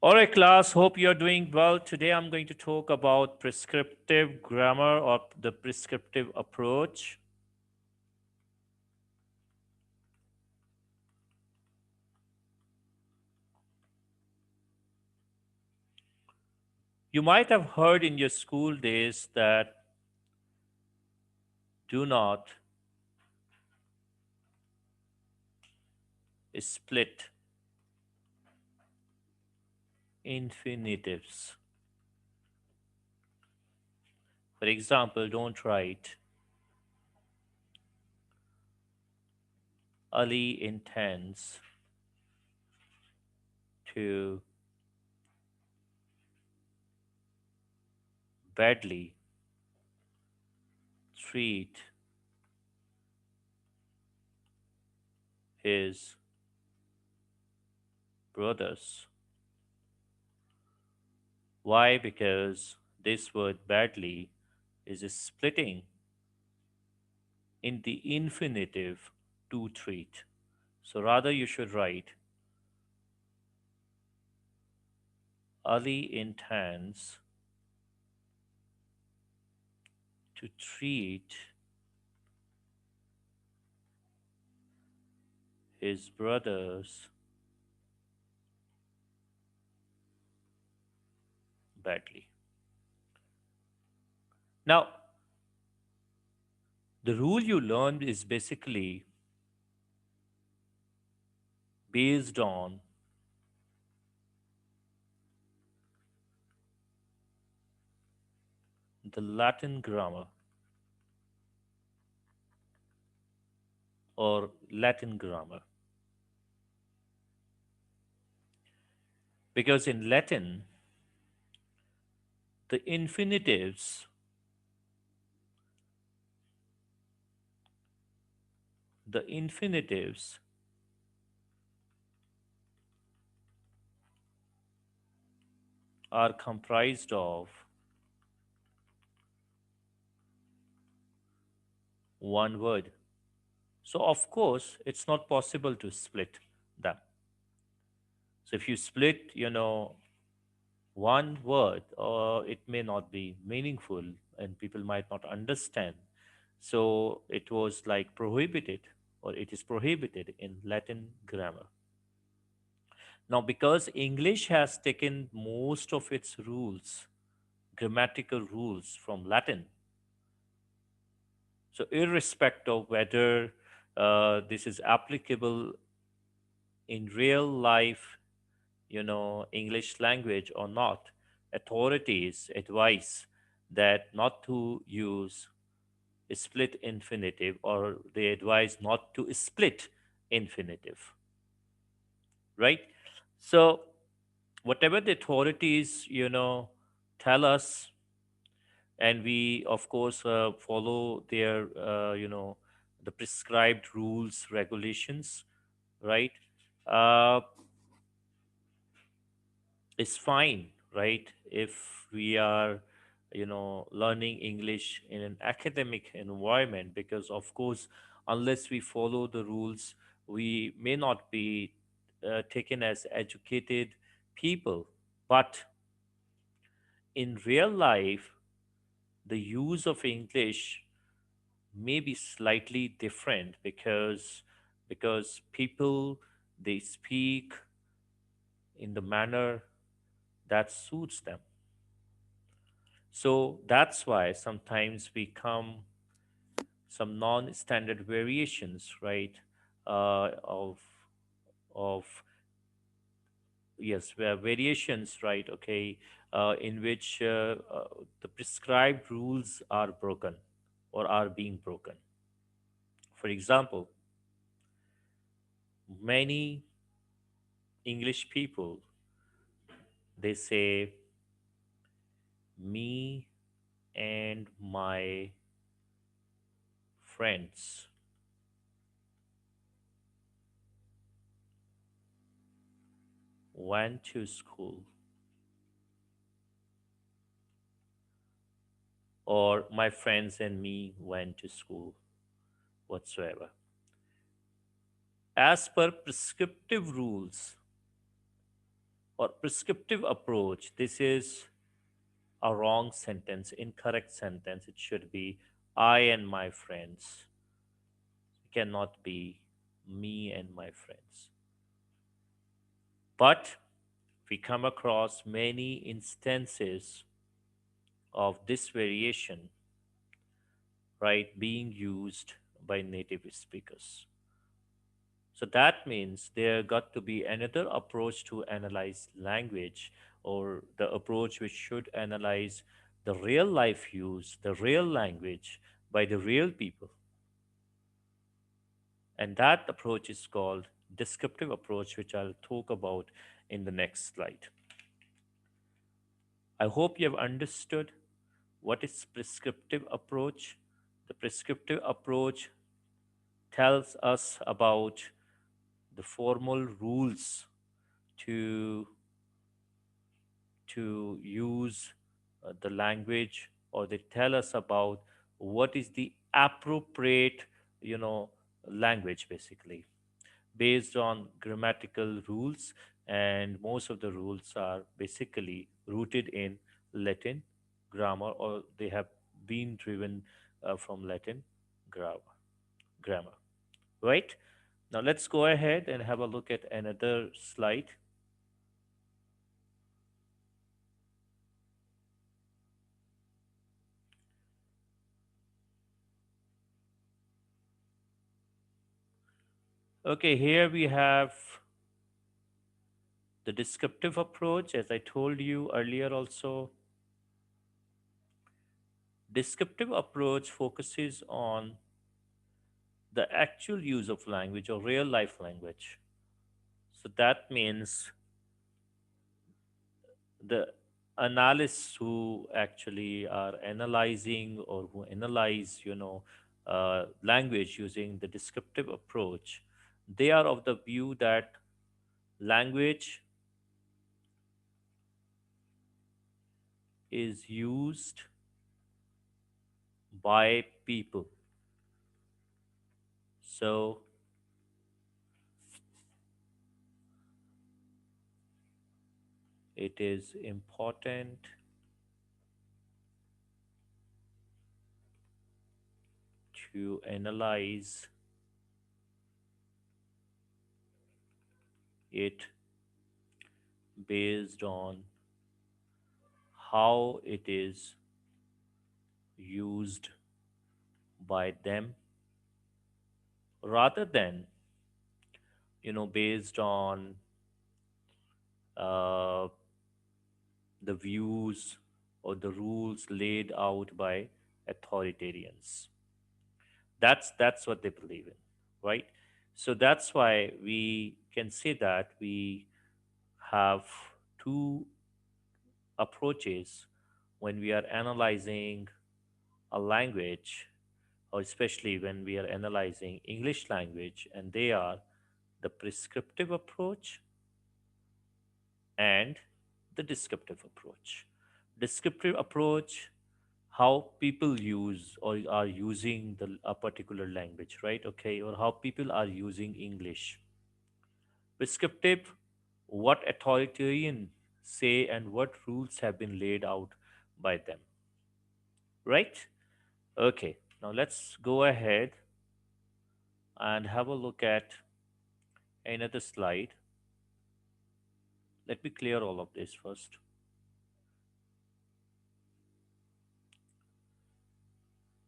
All right, class. Hope you're doing well. Today I'm going to talk about prescriptive grammar or the prescriptive approach. You might have heard in your school days that do not split infinitives. For example, don't write Ali intends to badly treat his brothers. Why? Because this word badly is splitting in the infinitive to treat. So rather, you should write Ali intends to treat his brothers badly. Now, the rule you learned is basically based on the Latin grammar or Latin grammar. Because in Latin, the infinitives are comprised of one word. So, of course, it's not possible to split them. So, if you split, one word, it may not be meaningful and people might not understand. So, it was like prohibited, or it is prohibited in Latin grammar. Now, because English has taken most of its rules, grammatical rules from Latin, so irrespective of whether this is applicable in real life, English language or not, authorities advise that not to use split infinitive, or they advise not to split infinitive, right? So whatever the authorities, tell us, and we of course follow their, the prescribed rules, regulations, right? uh, it's fine, right? If we are, learning English in an academic environment, because of course, unless we follow the rules, we may not be taken as educated people. But in real life, the use of English may be slightly different, because people, they speak in the manner that suits them. So that's why sometimes we come some non-standard variations, right? Of yes, variations, right? Okay, in which the prescribed rules are broken or are being broken. For example, many English people, they say me and my friends went to school, or my friends and me went to school, whatsoever. As per prescriptive rules, or prescriptive approach. This is a wrong sentence, incorrect sentence. It should be I and my friends. It cannot be me and my friends. But we come across many instances of this variation, right, being used by native speakers. So that means there got to be another approach to analyze language, or the approach which should analyze the real life use, the real language by the real people. And that approach is called descriptive approach, which I'll talk about in the next slide. I hope you have understood what is prescriptive approach. The prescriptive approach tells us about the formal rules to use the language, or they tell us about what is the appropriate, you know, language basically, based on grammatical rules, and most of the rules are basically rooted in Latin grammar, or they have been driven from Latin grammar, right? Now let's go ahead and have a look at another slide. Okay, here we have the descriptive approach. As I told you earlier also, descriptive approach focuses on the actual use of language or real life language. So that means the analysts who actually are analyzing, or who analyze, language using the descriptive approach, they are of the view that language is used by people. So it is important to analyze it based on how it is used by them, rather than, based on uh, the views or the rules laid out by authoritarians. That's what they believe in, right? So that's why we can say that we have two approaches when we are analyzing a language, or especially when we are analyzing English language, and they are the prescriptive approach and the descriptive approach. Descriptive approach, how people use or are using a particular language, right? Okay, or how people are using English. Prescriptive, what authoritarian say and what rules have been laid out by them, right? Okay, now let's go ahead and have a look at another slide. Let me clear all of this first.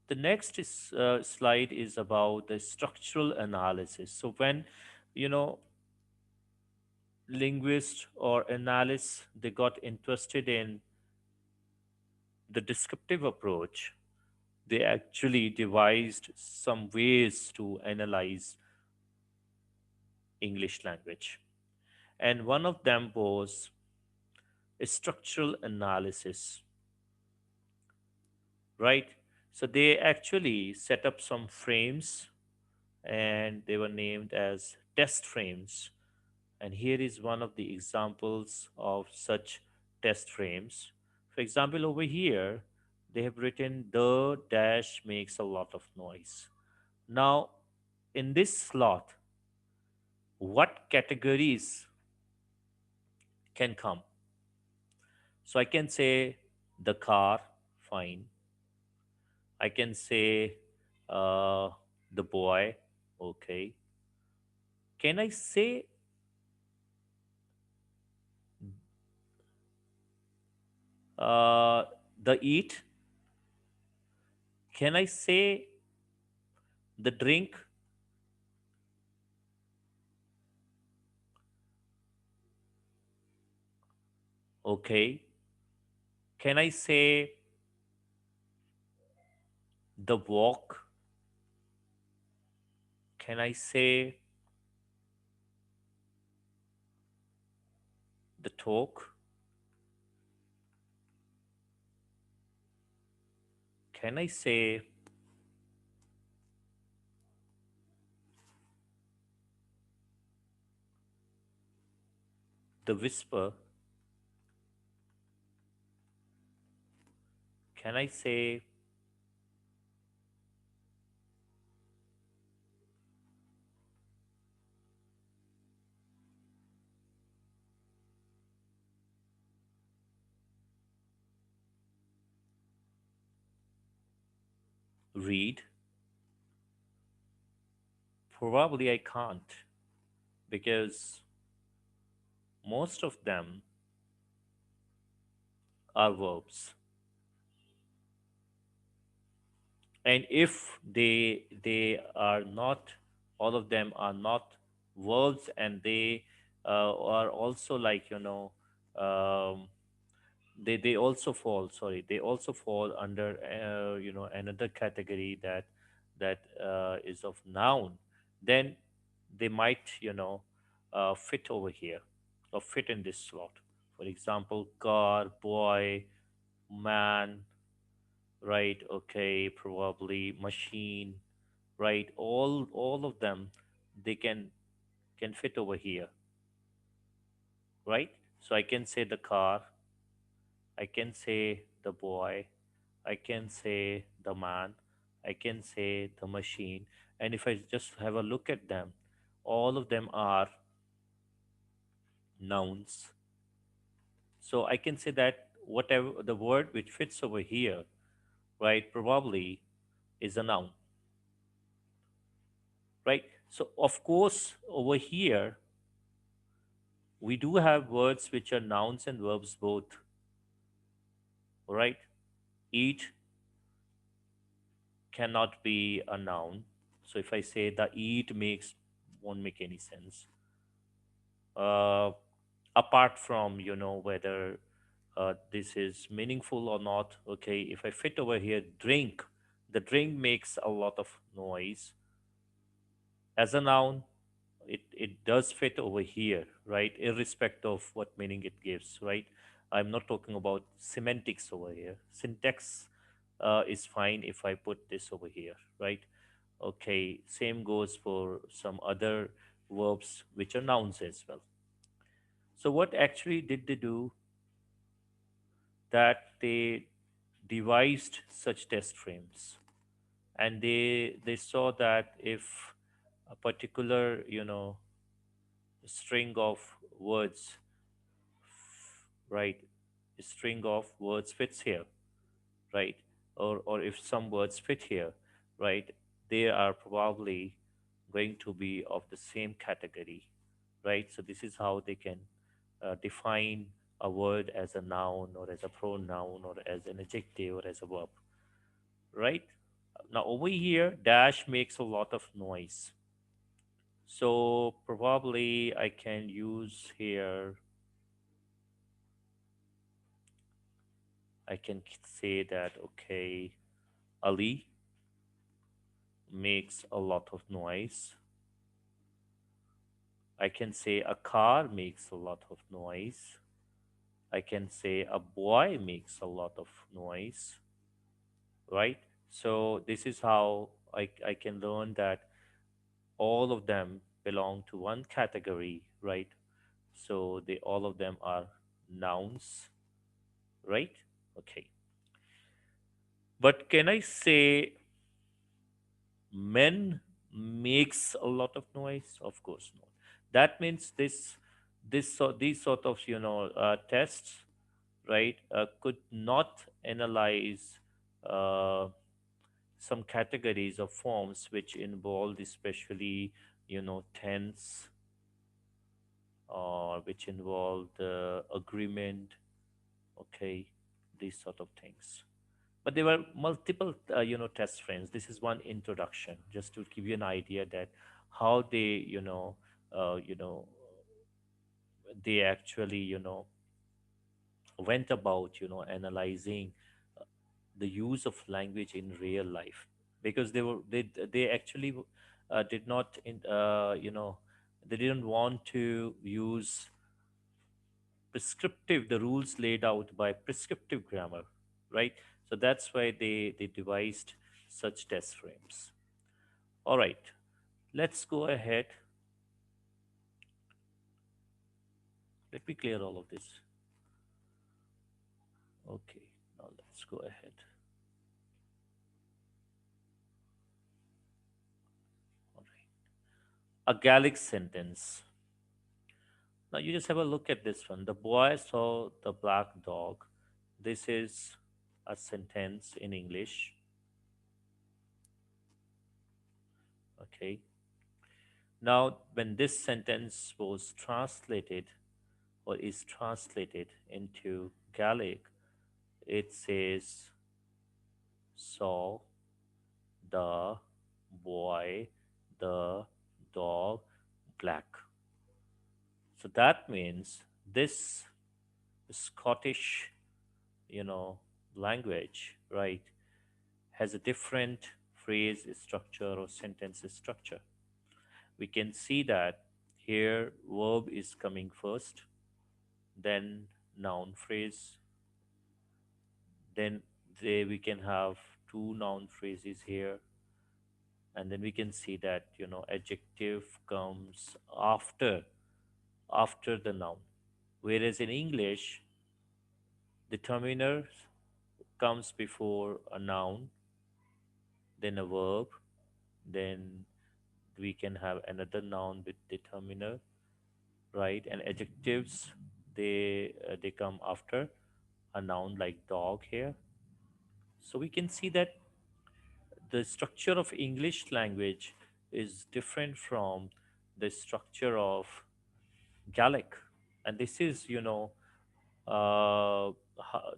The next slide is about the structural analysis. So when, you know, linguists or analysts, they got interested in the descriptive approach, they actually devised some ways to analyze English language. And one of them was a structural analysis, right? So they actually set up some frames, and they were named as test frames. And here is one of the examples of such test frames. For example, over here, they have written the dash makes a lot of noise. Now, in this slot, what categories can come. So I can say the car, fine. I can say uh, the boy, okay. Can I say uh, the eat? Can I say the drink? Okay. Can I say the walk? Can I say the talk? Can I say the whisper? Can I say read? Probably I can't because most of them are verbs. And if they are not, all of them are not verbs, and they are also like, um, they also fall, sorry, they also fall under another category that is of noun, then they might fit over here or fit in this slot. For example, car, boy, man, right? Okay, probably machine, right? All of them, they can fit over here, right? So I can say the car, I can say the boy, I can say the man, I can say the machine. And if I just have a look at them, all of them are nouns. So I can say that whatever the word which fits over here, right, probably is a noun, right? So of course over here we do have words which are nouns and verbs both, right? Eat cannot be a noun. So if I say the eat makes, won't make any sense. Uh, Apart from whether this is meaningful or not. Okay, if I fit over here, drink. The drink makes a lot of noise as a noun. It does fit over here, right? Irrespective of what meaning it gives, right? I'm not talking about semantics over here. Syntax is fine if I put this over here, right? Okay, same goes for some other verbs which are nouns as well. So what actually did they do? That they devised such test frames, and they saw that if a particular string of words, right, a string of words fits here, right, or if some words fit here, right, they are probably going to be of the same category, right? So this is how they can define a word as a noun or as a pronoun or as an adjective or as a verb, right? Now over here, dash makes a lot of noise. So probably I can use here, I can say that, okay, Ali makes a lot of noise. I can say a car makes a lot of noise. I can say a boy makes a lot of noise, right? So this is how I can learn that all of them belong to one category, right? So they all of them are nouns, right? Okay. But can I say men makes a lot of noise? Of course not. That means these sort of tests, right, could not analyze uh, some categories of forms which involved especially tense, or which involved agreement, okay, these sort of things. But there were multiple test frames. This is one introduction just to give you an idea that how they uh, you know they actually went about analyzing the use of language in real life, because they actually did not they didn't want to use prescriptive the rules laid out by prescriptive grammar, right? So that's why they devised such test frames. All right, let's go ahead. Let me clear all of this. Okay, now let's go ahead. All right, a Gallic sentence. Now you just have a look at this one. The boy saw the black dog. This is a sentence in English. Okay. Now, when this sentence was translated or is translated into Gaelic, it says, saw the boy the dog black. So that means this Scottish, you know, language, right, has a different phrase structure or sentence structure. We can see that here verb is coming first, then noun phrase, then we can have two noun phrases here, and then we can see that adjective comes after the noun, whereas in English determiner comes before a noun, then a verb, then we can have another noun with determiner, right? And adjectives, they come after a noun like dog here. So we can see that the structure of English language is different from the structure of Gaelic, and this is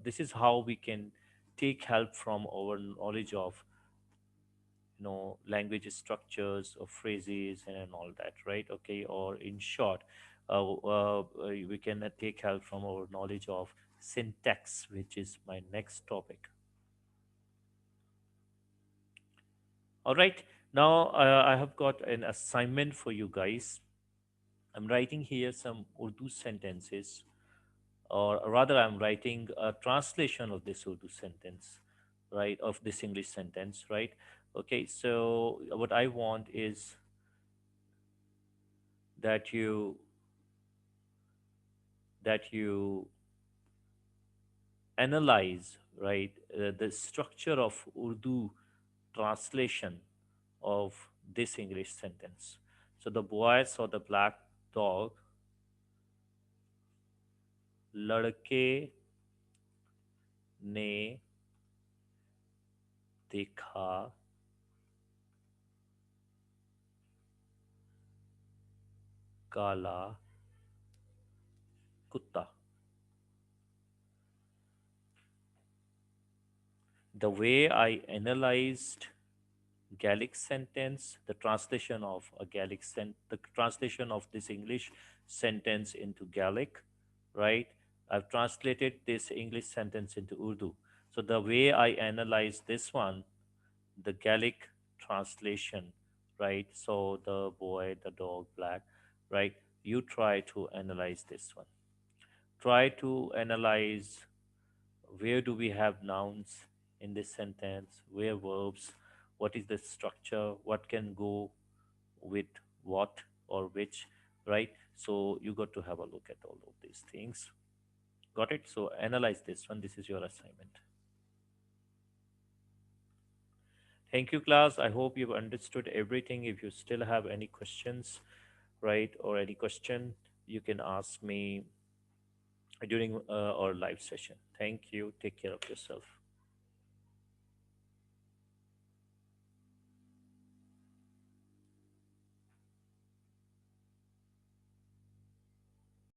this is how we can take help from our knowledge of language structures of phrases and all that, right? Okay, or in short, we can take help from our knowledge of syntax, which is my next topic. All right, now I have got an assignment for you guys. I'm writing here some Urdu sentences, or rather I'm writing a translation of this Urdu sentence, right, of this English sentence, right? Okay, so what I want is that you analyze, right, the structure of Urdu translation of this English sentence. So the boy saw the black dog, लड़के ने देखा काला कुत्ता. The way I analyzed Gaelic sentence, the translation of this English sentence into Gaelic, right? I've translated this English sentence into Urdu. So the way I analyze this one, the Gaelic translation, right? So the boy, the dog, black, right? You try to analyze this one. Try to analyze where do we have nouns in this sentence, where verbs, what is the structure, what can go with what or which, right? So you got to have a look at all of these things. Got it? So analyze this one. This is your assignment. Thank you, class. I hope you've understood everything. If you still have any questions, right, or any question, you can ask me during our live session. Thank you. Take care of yourself.